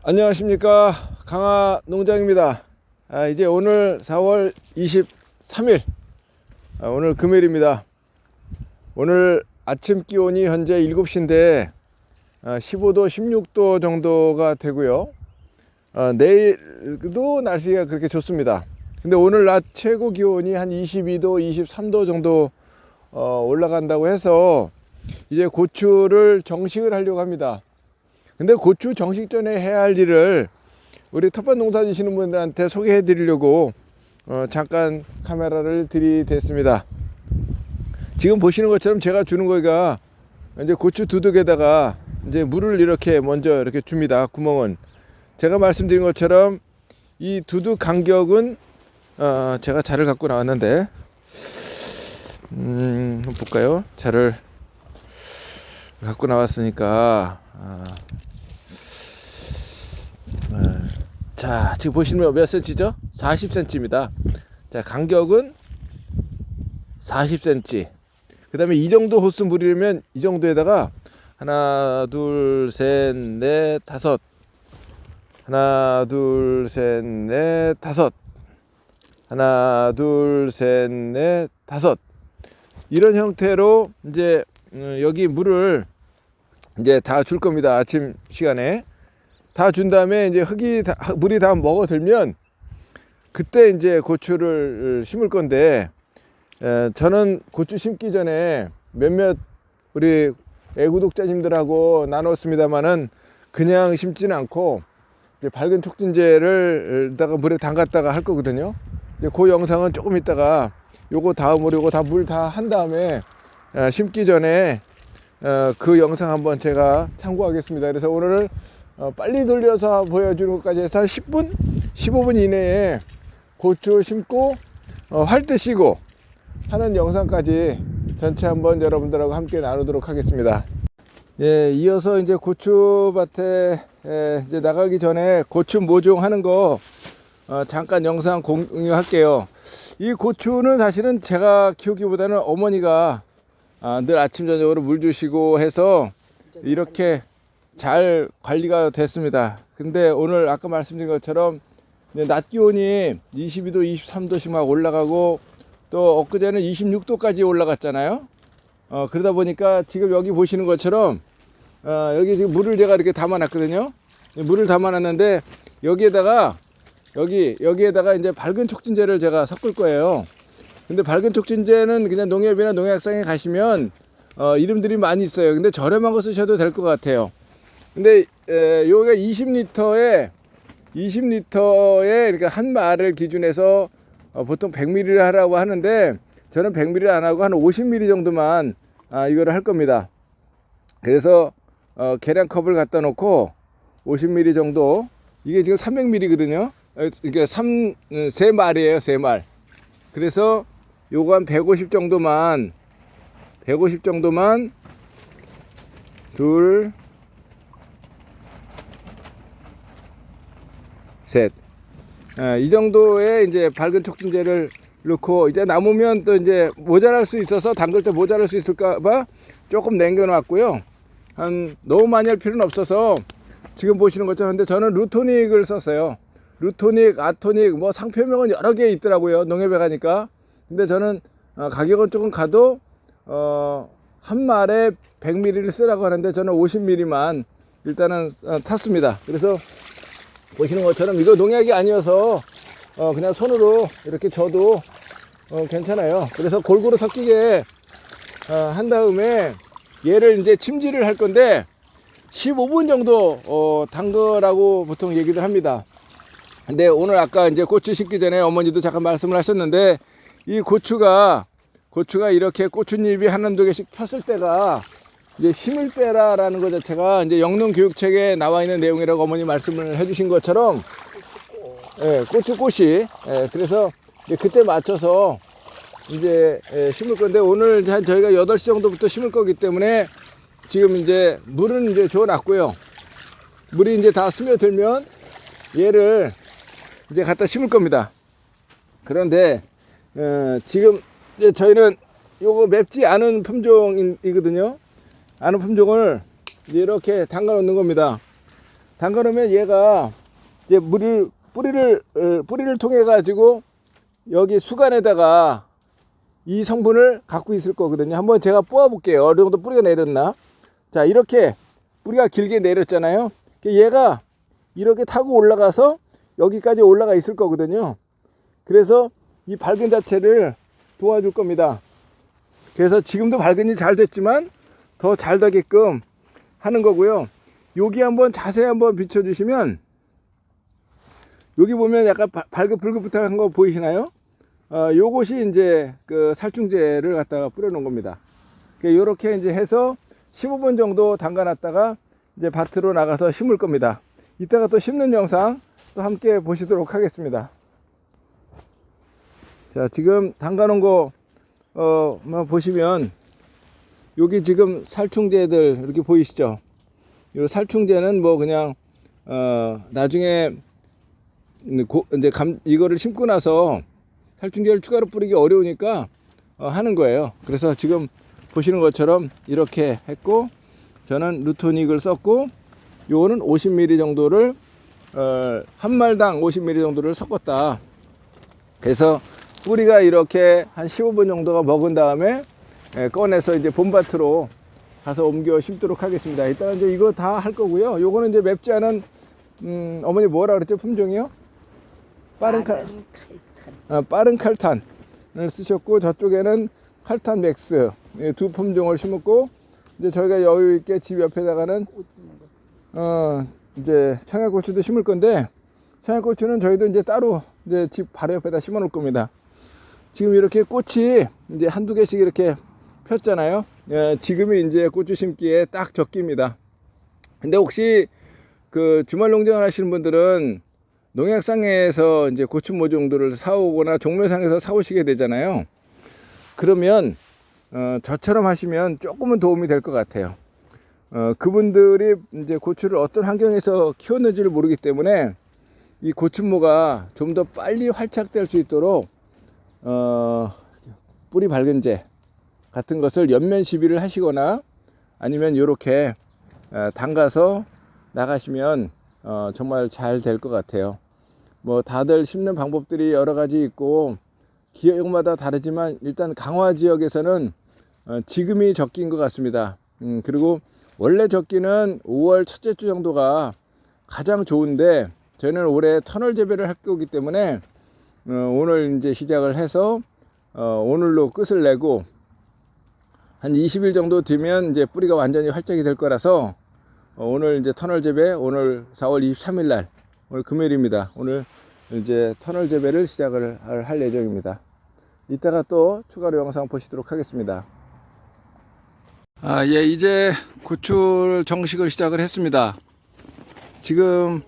안녕하십니까, 강하 농장입니다. 이제 오늘 4월 23일 오늘 금요일입니다. 오늘 아침 기온이 현재 7시인데 15도 16도 정도가 되고요. 내일도 날씨가 그렇게 좋습니다. 근데 오늘 낮 최고 기온이 한 22도 23도 정도 올라간다고 해서 이제 고추를 정식을 하려고 합니다. 근데 고추 정식 전에 해야 할 일을 우리 텃밭 농사 지시는 분들한테 소개해 드리려고 잠깐 카메라를 들이댔습니다. 지금 보시는 것처럼 제가 주는 거가 이제 고추 두둑에다가 이제 물을 이렇게 먼저 이렇게 줍니다. 구멍은 제가 말씀드린 것처럼 이 두둑 간격은 제가 자를 갖고 나왔는데 한번 볼까요? 자를 갖고 나왔으니까 자, 지금 보시면 몇 cm죠? 40cm입니다. 자, 간격은 40cm. 그 다음에 이 정도 호스 물이려면 이 정도에다가 하나, 둘, 셋, 넷, 다섯. 하나, 둘, 셋, 넷, 다섯. 하나, 둘, 셋, 넷, 다섯. 이런 형태로 이제 여기 물을 이제 다 줄 겁니다. 아침 시간에. 다 준 다음에 이제 물이 다 먹어들면 그때 이제 고추를 심을 건데, 저는 고추 심기 전에 몇몇 우리 애구독자님들하고 나눴습니다만은 그냥 심지는 않고 이제 밝은 촉진제를 물에 담갔다가 할 거거든요. 이제 그 영상은 조금 있다가 요거 다음으로 요거 다 물 다 한 다음에 심기 전에 그 영상 한번 제가 참고하겠습니다. 그래서 오늘 빨리 돌려서 보여주는 것까지 해서 한 10분, 15분 이내에 고추 심고 활대 씌고 하는 영상까지 전체 한번 여러분들하고 함께 나누도록 하겠습니다. 예, 이어서 이제 고추밭에 이제 나가기 전에 고추 모종 하는 거 잠깐 영상 공유할게요. 이 고추는 사실은 제가 키우기보다는 어머니가 늘 아침 저녁으로 물 주시고 해서 이렇게 잘 관리가 됐습니다. 근데 오늘 아까 말씀드린 것처럼 낮 기온이 22도 23도씩 막 올라가고 또 엊그제는 26도까지 올라갔잖아요. 그러다 보니까 지금 여기 보시는 것처럼 여기 지금 물을 제가 이렇게 담아 놨거든요. 물을 담아 놨는데 여기에다가 이제 밝은 촉진제를 제가 섞을 거예요. 근데 밝은 촉진제는 그냥 농협이나 농약상에 가시면 이름들이 많이 있어요. 근데 저렴한 거 쓰셔도 될 것 같아요. 근데 여기가 20리터에 그러니까 한 말을 기준해서 보통 100ml를 하라고 하는데 저는 100ml 안 하고 한 50ml 정도만 이거를 할 겁니다. 그래서 계량컵을 갖다 놓고 50ml 정도, 이게 지금 300ml거든요. 이게 3말이에요, 3말. 그래서 요거 한 150 정도만 둘, 셋. 이 정도의 이제 밝은 촉진제를 넣고, 이제 남으면 또 이제 모자랄 수 있어서 담글 때 모자랄 수 있을까봐 조금 남겨놨고요. 너무 많이 할 필요는 없어서 지금 보시는 것처럼. 근데 저는 루토닉을 썼어요. 루토닉, 아토닉, 뭐 상표명은 여러 개 있더라고요. 농협에 가니까. 근데 저는 가격은 조금 가도 한 말에 100ml를 쓰라고 하는데 저는 50ml만 일단은 탔습니다. 그래서 보시는 것처럼 이거 농약이 아니어서 그냥 손으로 이렇게 줘도 괜찮아요. 그래서 골고루 섞이게 한 다음에 얘를 이제 침지를 할 건데 15분 정도 담그라고 보통 얘기를 합니다. 근데 오늘 아까 이제 고추 심기 전에 어머니도 잠깐 말씀을 하셨는데, 이 고추가 이렇게 고추잎이 한두 개씩 폈을 때가 이제 심을 때라는 것 자체가 이제 영농교육책에 나와 있는 내용이라고 어머니 말씀을 해주신 것처럼, 고추꽃이, 그래서 이제 그때 맞춰서 이제 심을 건데, 오늘 한 저희가 8시 정도부터 심을 거기 때문에 지금 이제 물은 이제 줘 놨고요. 물이 이제 다 스며들면 얘를 이제 갖다 심을 겁니다. 그런데 지금 이제 저희는 요거 맵지 않은 품종이거든요. 아는 품종을 이렇게 담가 놓는 겁니다. 담가 놓으면 얘가 이제 뿌리를 통해 가지고 여기 수간에다가 이 성분을 갖고 있을 거거든요. 한번 제가 뽑아 볼게요. 어느 정도 뿌리가 내렸나. 자, 이렇게 뿌리가 길게 내렸잖아요. 얘가 이렇게 타고 올라가서 여기까지 올라가 있을 거거든요. 그래서 이 발근 자체를 도와줄 겁니다. 그래서 지금도 발근이 잘 됐지만 더 잘 되게끔 하는 거고요. 여기 한번 자세히 한번 비춰주시면 여기 보면 약간 발긋불긋한 거 보이시나요? 요것이 이제 그 살충제를 갖다가 뿌려 놓은 겁니다. 요렇게 이제 해서 15분 정도 담가 놨다가 이제 밭으로 나가서 심을 겁니다. 이따가 또 심는 영상 또 함께 보시도록 하겠습니다. 자, 지금 담가 놓은 거 보시면 여기 지금 살충제들 이렇게 보이시죠? 이 살충제는 뭐 그냥 나중에 이제 이거를 심고 나서 살충제를 추가로 뿌리기 어려우니까 하는 거예요. 그래서 지금 보시는 것처럼 이렇게 했고, 저는 루토닉을 썼고, 요거는 50ml 정도를 한 말당 50ml 정도를 섞었다. 그래서 뿌리가 이렇게 한 15분 정도가 먹은 다음에 꺼내서 이제 봄밭으로 가서 옮겨 심도록 하겠습니다. 이따가 이제 이거 다 할 거고요. 요거는 이제 맵지 않은 어머니 뭐라 그랬죠? 품종이요? 빠른 칼탄을 쓰셨고, 저쪽에는 칼탄 맥스 두 품종을 심었고, 이제 저희가 여유 있게 집 옆에다가는 이제 청양고추도 심을 건데, 청양고추는 저희도 이제 따로 이제 집 바로 옆에다 심어 놓을 겁니다. 지금 이렇게 꽃이 이제 한두 개씩 이렇게 폈잖아요. 지금이 이제 고추 심기에 딱 적기입니다. 근데 혹시 그 주말 농장을 하시는 분들은 농약상에서 이제 고추 모종들을 사오거나 종묘상에서 사오시게 되잖아요. 그러면 저처럼 하시면 조금은 도움이 될 것 같아요. 그분들이 이제 고추를 어떤 환경에서 키웠는지를 모르기 때문에 이 고추모가 좀 더 빨리 활착될 수 있도록 뿌리 발근제 같은 것을 연면 시비를 하시거나 아니면 이렇게 담가서 나가시면 정말 잘 될 것 같아요. 뭐 다들 심는 방법들이 여러 가지 있고 지역마다 다르지만 일단 강화 지역에서는 지금이 적기인 것 같습니다. 그리고 원래 적기는 5월 첫째 주 정도가 가장 좋은데, 저희는 올해 터널 재배를 할 거기 때문에 오늘 이제 시작을 해서 오늘로 끝을 내고 한 20일 정도 되면 이제 뿌리가 완전히 활짝이 될 거라서 오늘 이제 터널 재배, 오늘 4월 23일 날, 오늘 금요일입니다. 오늘 이제 터널 재배를 시작을 할 예정입니다. 이따가 또 추가로 영상 보시도록 하겠습니다. 예, 이제 고추 정식을 시작을 했습니다. 지금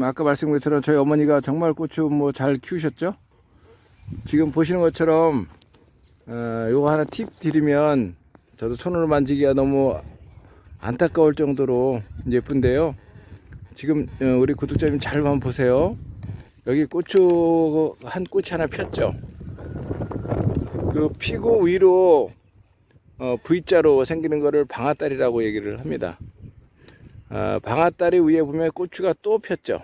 아까 말씀드린 것처럼 저희 어머니가 정말 고추 뭐 잘 키우셨죠? 지금 보시는 것처럼 요거 하나 팁 드리면, 저도 손으로 만지기가 너무 안타까울 정도로 예쁜데요. 지금 우리 구독자님 잘 한번 보세요. 여기 고추 한 꽃이 하나 폈죠. 그 피고 위로 V자로 생기는 거를 방아다리라고 얘기를 합니다. 방아다리 위에 보면 고추가 또 폈죠.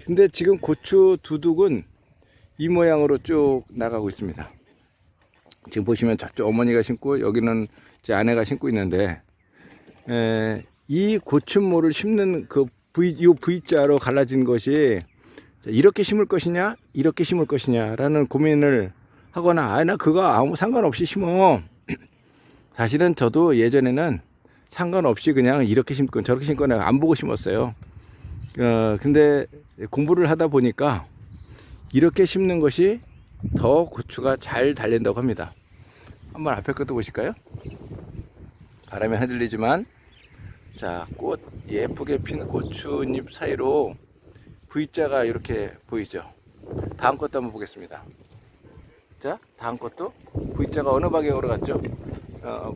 근데 지금 고추 두둑은 이 모양으로 쭉 나가고 있습니다. 지금 보시면 저쪽 어머니가 심고 여기는 제 아내가 심고 있는데, 이 고추모를 심는 그 이 V자로 갈라진 것이 이렇게 심을 것이냐 이렇게 심을 것이냐 라는 고민을 하거나, 나 그거 아무 상관없이 심어. 사실은 저도 예전에는 상관없이 그냥 이렇게 심건 저렇게 심건 안 보고 심었어요. 근데 공부를 하다 보니까 이렇게 심는 것이 더 고추가 잘 달린다고 합니다. 한번 앞에 것도 보실까요? 바람에 흔들리지만, 자, 꽃 예쁘게 핀 고추잎 사이로 V자가 이렇게 보이죠. 다음 것도 한번 보겠습니다. 자, 다음 것도 V자가 어느 방향으로 갔죠?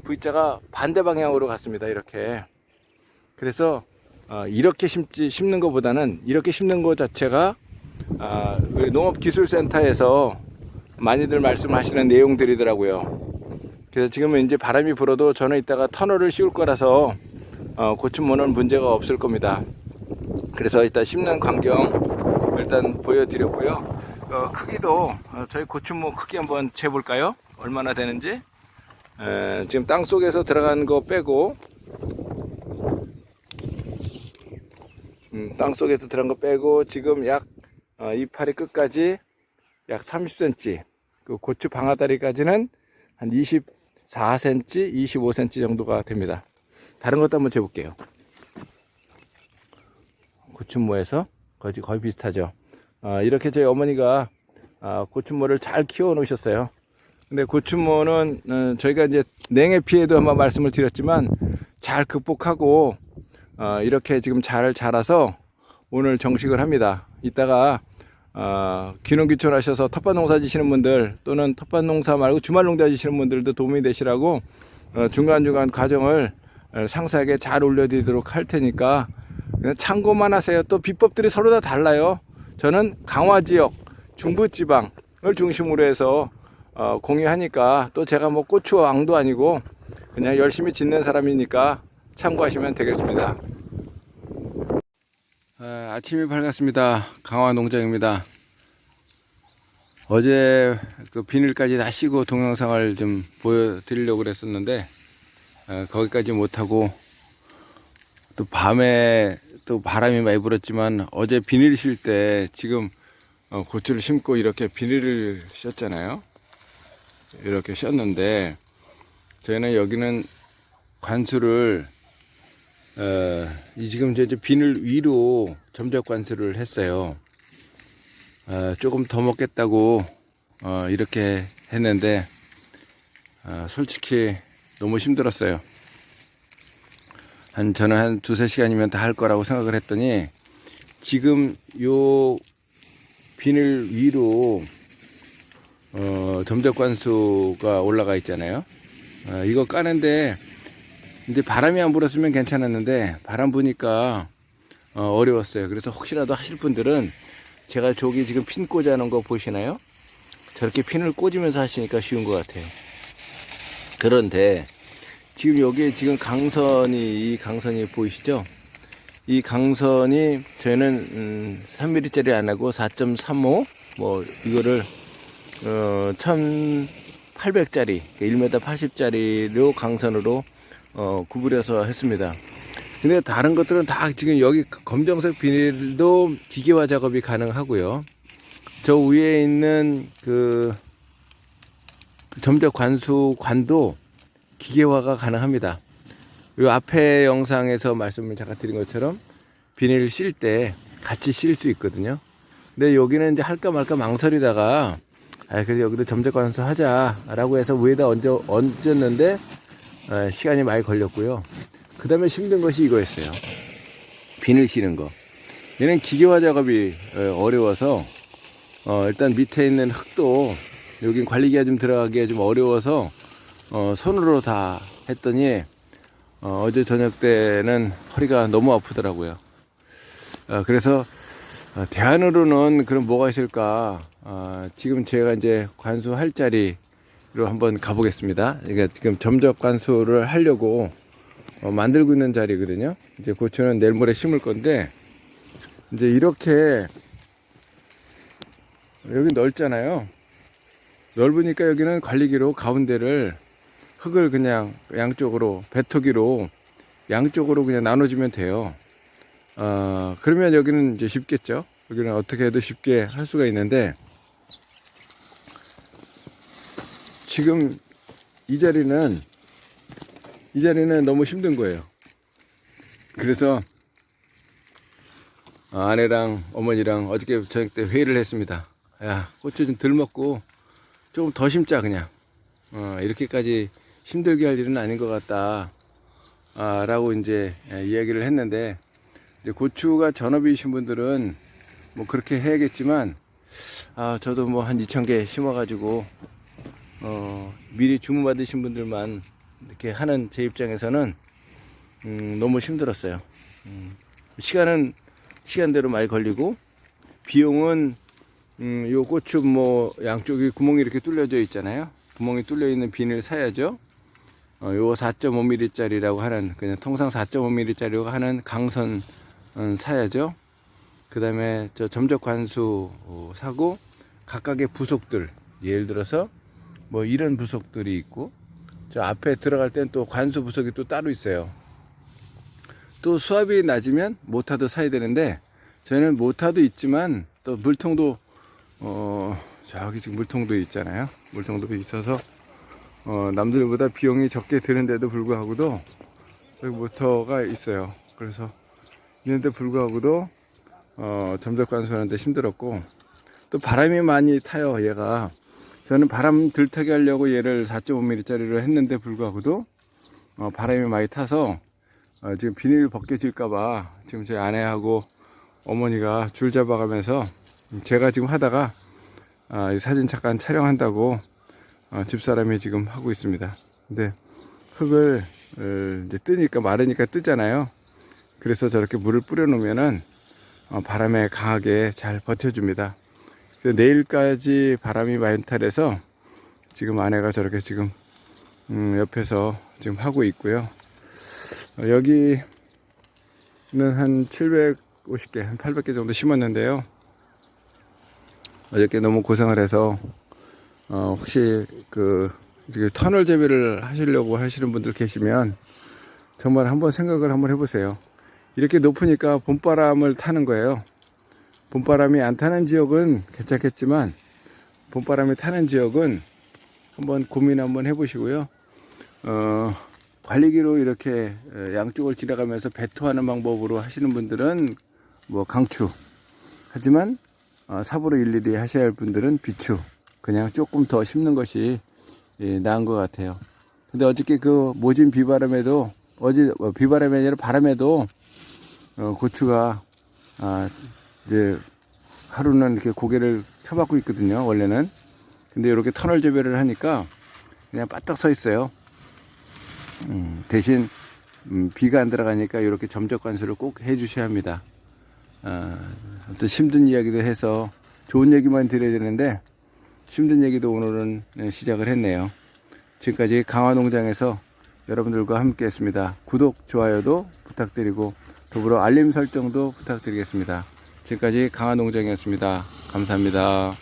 V자가 반대 방향으로 갔습니다. 이렇게. 그래서 이렇게 심는 것보다는 이렇게 심는 것 자체가 우리 농업기술센터에서 많이들 말씀하시는 내용들이더라고요. 그래서 지금은 이제 바람이 불어도 저는 이따가 터널을 씌울 거라서 고추모는 문제가 없을 겁니다. 그래서 일단 심는 광경 일단 보여드렸고요. 크기도 저희 고추모 크기 한번 재볼까요? 얼마나 되는지. 지금 땅 속에서 들어간 거 빼고 땅 속에서 들어간 거 빼고 지금 약 이파리 끝까지 약 30cm, 그 고추 방아다리까지는 한 24cm, 25cm 정도가 됩니다. 다른 것도 한번 재볼게요. 고추모에서 거의 비슷하죠. 이렇게 저희 어머니가 고추모를 잘 키워 놓으셨어요. 근데 고추모는 저희가 이제 냉해 피해도 한번 말씀을 드렸지만 잘 극복하고 이렇게 지금 잘 자라서 오늘 정식을 합니다. 이따가 귀농귀촌하셔서 텃밭 농사 지시는 분들 또는 텃밭 농사 말고 주말 농사 지시는 분들도 도움이 되시라고 중간중간 과정을 상세하게 잘 올려드리도록 할 테니까 그냥 참고만 하세요. 또 비법들이 서로 다 달라요. 저는 강화 지역 중부지방을 중심으로 해서 공유하니까, 또 제가 뭐 고추왕도 아니고 그냥 열심히 짓는 사람이니까 참고하시면 되겠습니다. 아침이 밝았습니다. 강화 농장입니다. 어제 그 비닐까지 다 씌고 동영상을 좀 보여드리려고 그랬었는데 거기까지 못하고, 또 밤에 또 바람이 많이 불었지만 어제 비닐 실 때 지금 고추를 심고 이렇게 비닐을 씌웠잖아요. 이렇게 씌웠는데 저희는 여기는 관수를 지금 이제 비닐 위로 점적 관수를 했어요. 조금 더 먹겠다고 이렇게 했는데 솔직히 너무 힘들었어요. 저는 한 2-3시간이면 다 할 거라고 생각을 했더니 지금 요 비닐 위로 점적 관수가 올라가 있잖아요. 이거 까는데 이제 바람이 안 불었으면 괜찮았는데 바람 부니까 어려웠어요. 그래서 혹시라도 하실 분들은 제가 저기 지금 핀 꽂아 놓은 거 보시나요? 저렇게 핀을 꽂으면서 하시니까 쉬운 것 같아요. 그런데 지금 여기에 지금 이 강선이 보이시죠? 이 강선이 저희는 3mm짜리 안 하고 4.35 뭐 이거를 1800짜리 1m 80짜리로 강선으로 구부려서 했습니다. 근데 다른 것들은 다 지금 여기 검정색 비닐도 기계화 작업이 가능하고요. 저 위에 있는 그 점적 관수관도 기계화가 가능합니다. 이 앞에 영상에서 말씀을 잠깐 드린 것처럼 비닐을 실 때 같이 실 수 있거든요. 근데 여기는 이제 할까 말까 망설이다가 그래서 여기도 점적 관수 하자라고 해서 위에다 얹었는데 시간이 많이 걸렸고요. 그 다음에 힘든 것이 이거였어요. 비닐 씌는 거. 얘는 기계화 작업이 어려워서 일단 밑에 있는 흙도 여긴 관리기가 좀 들어가기가 좀 어려워서 손으로 다 했더니 어제 저녁 때는 허리가 너무 아프더라고요. 그래서 대안으로는 그럼 뭐가 있을까? 지금 제가 이제 관수할 자리로 한번 가보겠습니다. 그러니까 지금 점적 관수를 하려고 만들고 있는 자리거든요. 이제 고추는 내일 모레 심을 건데, 이제 이렇게 여기 넓잖아요. 넓으니까 여기는 관리기로 가운데를 흙을 그냥 양쪽으로 배토기로 양쪽으로 그냥 나눠주면 돼요. 그러면 여기는 이제 쉽겠죠. 여기는 어떻게 해도 쉽게 할 수가 있는데, 지금 이 자리는 너무 힘든 거예요. 그래서 아내랑 어머니랑 어저께 저녁 때 회의를 했습니다. 야, 고추 좀 덜 먹고 조금 더 심자 그냥. 이렇게까지 힘들게 할 일은 아닌 것 같다. 라고 이제 이야기를 했는데, 이제 고추가 전업이신 분들은 뭐 그렇게 해야겠지만, 저도 뭐 한 2,000개 심어가지고 미리 주문 받으신 분들만 이렇게 하는 제 입장에서는 너무 힘들었어요. 시간은 시간대로 많이 걸리고, 비용은 요 고추 뭐 양쪽에 구멍이 이렇게 뚫려져 있잖아요. 구멍이 뚫려 있는 비닐 사야죠. 요 4.5mm 짜리라고 하는, 그냥 통상 4.5mm 짜리라고 하는 강선 사야죠. 그 다음에 저 점적 관수 사고 각각의 부속들, 예를 들어서 뭐 이런 부속들이 있고, 저 앞에 들어갈 땐 또 관수 부속이 또 따로 있어요. 또 수압이 낮으면 모타도 사야 되는데, 저희는 모타도 있지만 또 물통도 저기 지금 물통도 있잖아요. 물통도 있어서 남들보다 비용이 적게 드는데도 불구하고도 여기 모터가 있어요. 그래서 있는데 불구하고도 점적 관수하는데 힘들었고, 또 바람이 많이 타요. 얘가, 저는 바람 덜 타게 하려고 얘를 4.5mm 짜리로 했는데 불구하고도 바람이 많이 타서 지금 비닐 벗겨질까봐 지금 저희 아내하고 어머니가 줄 잡아가면서, 제가 지금 하다가 이 사진 잠깐 촬영한다고 집사람이 지금 하고 있습니다. 근데 흙을 이제 뜨니까, 마르니까 뜨잖아요. 그래서 저렇게 물을 뿌려 놓으면은 바람에 강하게 잘 버텨줍니다. 내일까지 바람이 많이 타래서 지금 아내가 저렇게 지금 옆에서 지금 하고 있고요. 여기는 한 750개, 한 800개 정도 심었는데요. 어저께 너무 고생을 해서 혹시 이렇게 터널 재배를 하시려고 하시는 분들 계시면 정말 한번 생각을 한번 해보세요. 이렇게 높으니까 봄바람을 타는 거예요. 봄바람이 안 타는 지역은 괜찮겠지만, 봄바람이 타는 지역은 한번 고민 한번 해보시고요. 관리기로 이렇게 양쪽을 지나가면서 배토하는 방법으로 하시는 분들은 뭐 강추. 하지만 삽으로 일일이 하셔야 할 분들은 비추. 그냥 조금 더 심는 것이 나은 것 같아요. 근데 어저께 그 모진 비바람에도, 비바람이 아니라 바람에도 고추가 이제 하루는 이렇게 고개를 쳐박고 있거든요, 원래는. 근데 이렇게 터널 재배를 하니까 그냥 바짝 서 있어요. 대신 비가 안 들어가니까 이렇게 점적 관수를 꼭 해 주셔야 합니다. 또 힘든 이야기도 해서 좋은 얘기만 드려야 되는데, 힘든 얘기도 오늘은 시작을 했네요. 지금까지 강화농장에서 여러분들과 함께 했습니다. 구독, 좋아요도 부탁드리고 더불어 알림 설정도 부탁드리겠습니다. 지금까지 강화농장이었습니다. 감사합니다.